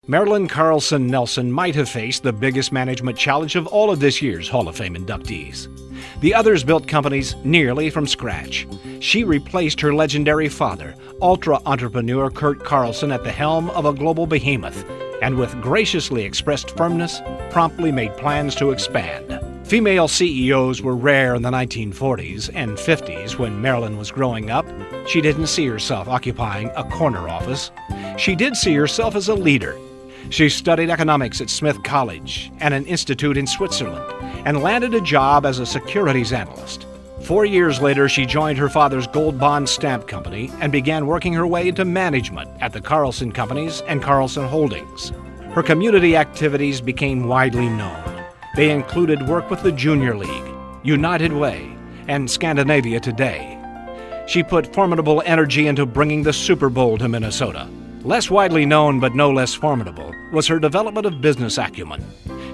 MARILYN Carlson Nelson might have faced the biggest management challenge of all of this year's Hall of Fame inductees. The others built companies nearly from scratch. She replaced her legendary father, ultra-entrepreneur Kurt Carlson, at the helm of a global behemoth, and with graciously expressed firmness, promptly made plans to expand. Female CEOs were rare in the 1940s and 50s when MARILYN was growing up. She didn't see herself occupying a corner office. She did see herself as a leader. She studied economics at Smith College and an institute in Switzerland and landed a job as a securities analyst. 4 years later, she joined her father's gold bond stamp company and began working her way into management at the Carlson Companies and Carlson Holdings. Her community activities became widely known. They included work with the Junior League, United Way, and Scandinavia Today. She put formidable energy into bringing the Super Bowl to Minnesota. Less widely known, but no less formidable, was her development of business acumen.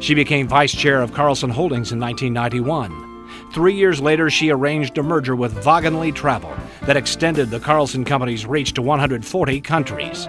She became vice chair of Carlson Holdings in 1991. 3 years later, she arranged a merger with Wagenly Travel that extended the Carlson Company's reach to 140 countries.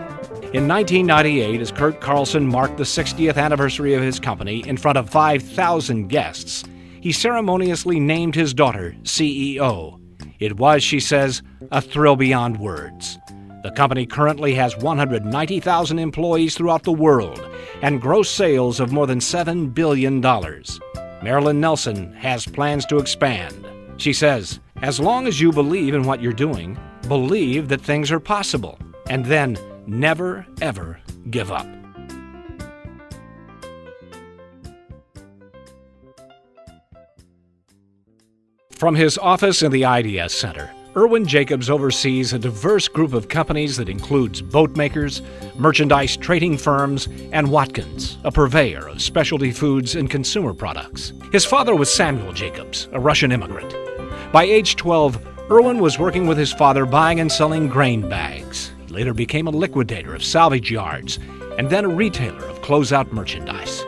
In 1998, as Kurt Carlson marked the 60th anniversary of his company in front of 5,000 guests, he ceremoniously named his daughter CEO. It was, she says, a thrill beyond words. The company currently has 190,000 employees throughout the world and gross sales of more than $7 billion. MARILYN Nelson has plans to expand. She says, as long as you believe in what you're doing, believe that things are possible, and then never, ever give up. From his office in the IDS Center, IRWIN Jacobs oversees a diverse group of companies that includes boat makers, merchandise trading firms, and Watkins, a purveyor of specialty foods and consumer products. His father was Samuel Jacobs, a Russian immigrant. By age 12, IRWIN was working with his father buying and selling grain bags. He later became a liquidator of salvage yards and then a retailer of closeout merchandise.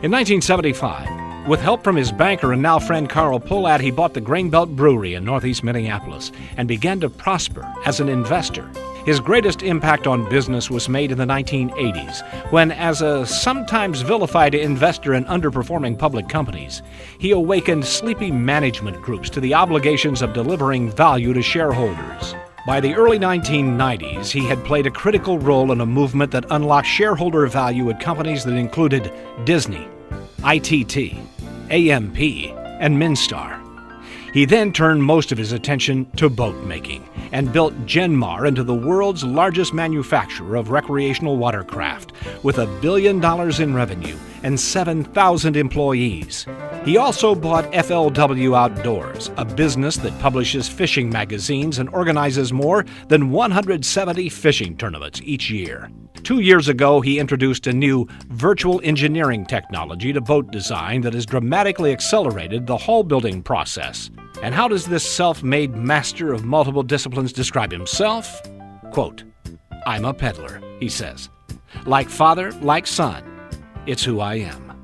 In 1975, with help from his banker and now friend Carl Polat, he bought the Grain Belt Brewery in northeast Minneapolis and began to prosper as an investor. His greatest impact on business was made in the 1980s, when, as a sometimes vilified investor in underperforming public companies, he awakened sleepy management groups to the obligations of delivering value to shareholders. By the early 1990s, he had played a critical role in a movement that unlocked shareholder value at companies that included Disney, ITT, AMP, and Minstar. He then turned most of his attention to boat making and built Genmar into the world's largest manufacturer of recreational watercraft, with $1 billion in revenue and 7,000 employees. He also bought FLW Outdoors, a business that publishes fishing magazines and organizes more than 170 fishing tournaments each year. 2 years ago, he introduced a new virtual engineering technology to boat design that has dramatically accelerated the hull building process. And how does this self-made master of multiple disciplines describe himself? Quote, "I'm a peddler," he says. "Like father, like son, it's who I am.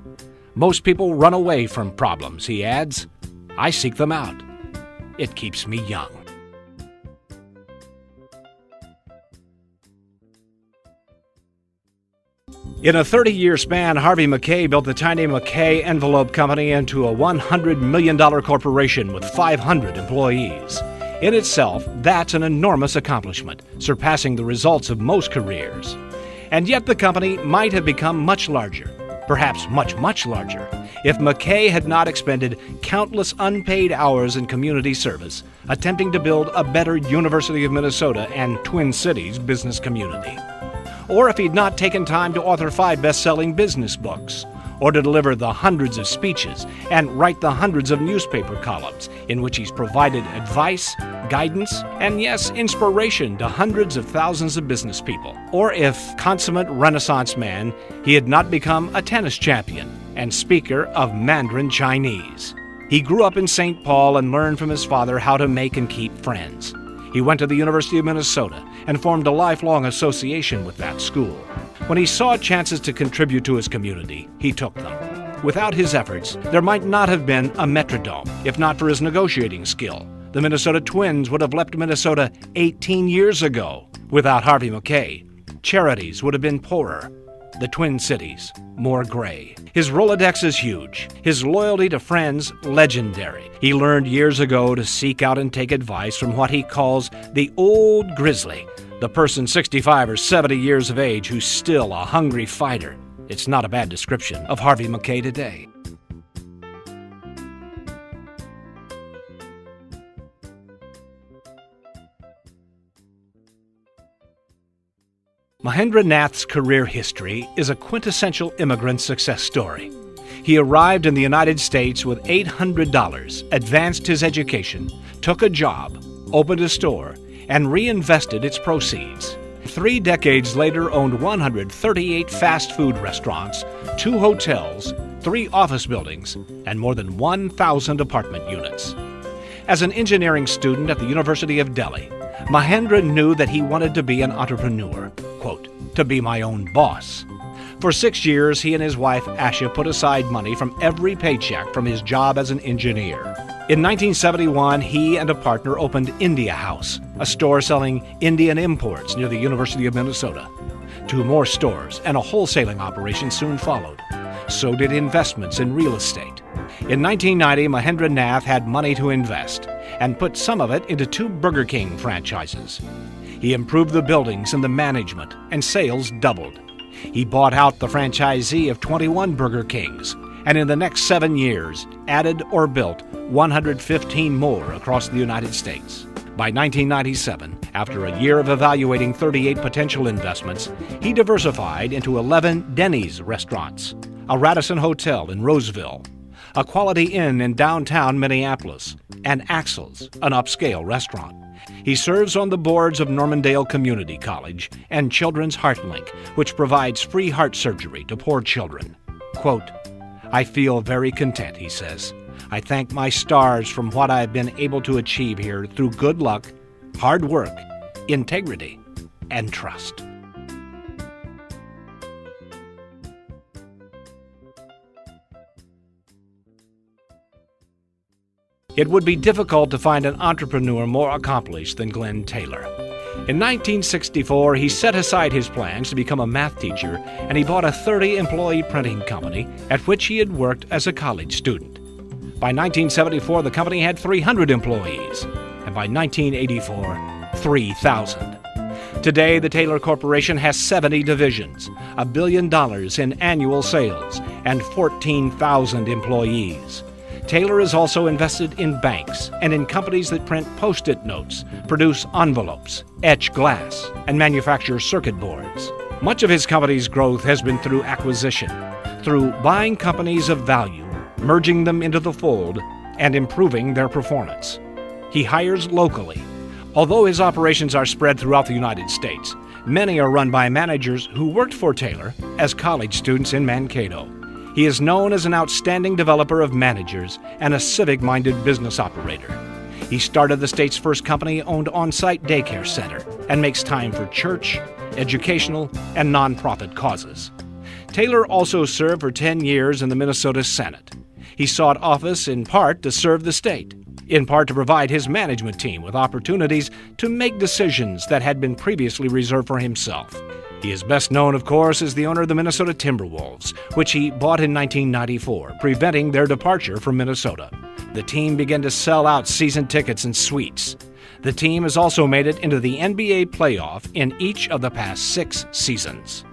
Most people run away from problems," he adds. "I seek them out. It keeps me young." In a 30-year span, Harvey MACKAY built the tiny MACKAY Envelope Company into a $100 million corporation with 500 employees. In itself, that's an enormous accomplishment, surpassing the results of most careers. And yet the company might have become much larger, perhaps much, much larger, if MACKAY had not expended countless unpaid hours in community service, attempting to build a better University of Minnesota and Twin Cities business community. Or if he'd not taken time to author 5 best-selling business books, or to deliver the hundreds of speeches and write the hundreds of newspaper columns in which he's provided advice, guidance, and yes, inspiration to hundreds of thousands of business people. Or if, consummate Renaissance man, he had not become a tennis champion and speaker of Mandarin Chinese. He grew up in St. Paul and learned from his father how to make and keep friends. He went to the University of Minnesota and formed a lifelong association with that school. When he saw chances to contribute to his community, he took them. Without his efforts, there might not have been a Metrodome, if not for his negotiating skill. The Minnesota Twins would have left Minnesota 18 years ago. Without Harvey MACKAY, charities would have been poorer. the Twin Cities, more gray. His Rolodex is huge. His loyalty to friends, legendary. He learned years ago to seek out and take advice from what he calls the old grizzly, the person 65 or 70 years of age who's still a hungry fighter. It's not a bad description of Harvey MACKAY today. Mahendra Nath's career history is a quintessential immigrant success story. He arrived in the United States with $800, advanced his education, took a job, opened a store, and reinvested its proceeds. 3 decades later, owned 138 fast food restaurants, 2 hotels, 3 office buildings, and more than 1,000 apartment units. As an engineering student at the University of Delhi, Mahendra knew that he wanted to be an entrepreneur, quote, to be my own boss. For 6 years, he and his wife, Asha, put aside money from every paycheck from his job as an engineer. In 1971, he and a partner opened India House, a store selling Indian imports near the University of Minnesota. 2 more stores and a wholesaling operation soon followed. So did investments in real estate. In 1990, Mahendra Nath had money to invest and put some of it into 2 Burger King franchises. He improved the buildings and the management, and sales doubled. He bought out the franchisee of 21 Burger Kings, and in the next 7 years, added or built 115 more across the United States. By 1997, after a year of evaluating 38 potential investments, he diversified into 11 Denny's restaurants, a Radisson Hotel in Roseville, a Quality Inn in downtown Minneapolis, and Axel's, an upscale restaurant. He serves on the boards of Normandale Community College and Children's HeartLink, which provides free heart surgery to poor children. Quote, I feel very content, he says. I thank my stars from what I've been able to achieve here through good luck, hard work, integrity, and trust. It would be difficult to find an entrepreneur more accomplished than Glen Taylor. In 1964, he set aside his plans to become a math teacher, and he bought a 30-employee printing company at which he had worked as a college student. By 1974, the company had 300 employees, and by 1984, 3,000. Today, the Taylor Corporation has 70 divisions, $1 billion in annual sales, and 14,000 employees. Taylor is also invested in banks and in companies that print Post-it notes, produce envelopes, etch glass, and manufacture circuit boards. Much of his company's growth has been through acquisition, through buying companies of value, merging them into the fold, and improving their performance. He hires locally. Although his operations are spread throughout the United States, many are run by managers who worked for Taylor as college students in Mankato. He is known as an outstanding developer of managers and a civic-minded business operator. He started the state's first company-owned on-site daycare center and makes time for church, educational, and nonprofit causes. Taylor also served for 10 years in the Minnesota Senate. He sought office in part to serve the state, in part to provide his management team with opportunities to make decisions that had been previously reserved for himself. He is best known, of course, as the owner of the Minnesota Timberwolves, which he bought in 1994, preventing their departure from Minnesota. The team began to sell out season tickets and suites. The team has also made it into the NBA playoff in each of the past 6 seasons.